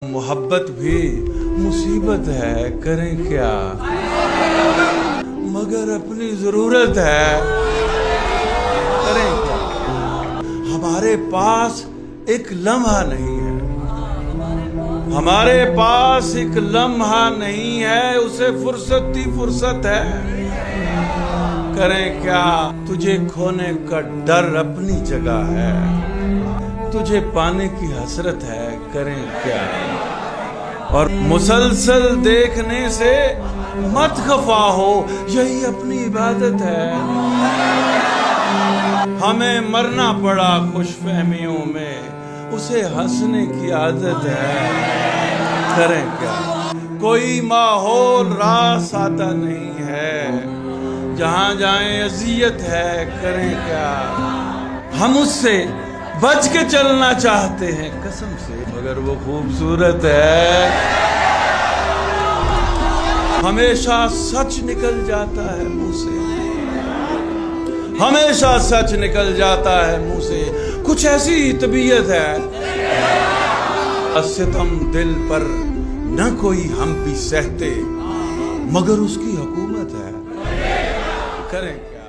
मोहब्बत भी मुसीबत है, करें क्या, मगर अपनी जरूरत है, करें क्या। हमारे पास एक लम्हा नहीं है, हमारे पास एक लम्हा नहीं है, उसे फुर्सत ही फुर्सत है, करें क्या। तुझे खोने का डर अपनी जगह है, तुझे पाने की हसरत है, करें क्या। और मुसलसल देखने से मत खफा हो, यही अपनी इबादत है। हमें मरना पड़ा खुशफहमियों में, उसे हंसने की आदत है, करें क्या। कोई माहौल रास आता नहीं है, जहां जाएं अजियत है, करें क्या। हम उससे बच के चलना चाहते हैं कसम से, मगर वो खूबसूरत है। हमेशा सच निकल जाता है मुंह से, हमेशा सच निकल जाता है मुंह से। कुछ ऐसी तबीयत है, सितम दिल पर न कोई हम भी सहते, मगर उसकी हुकूमत है, करें क्या।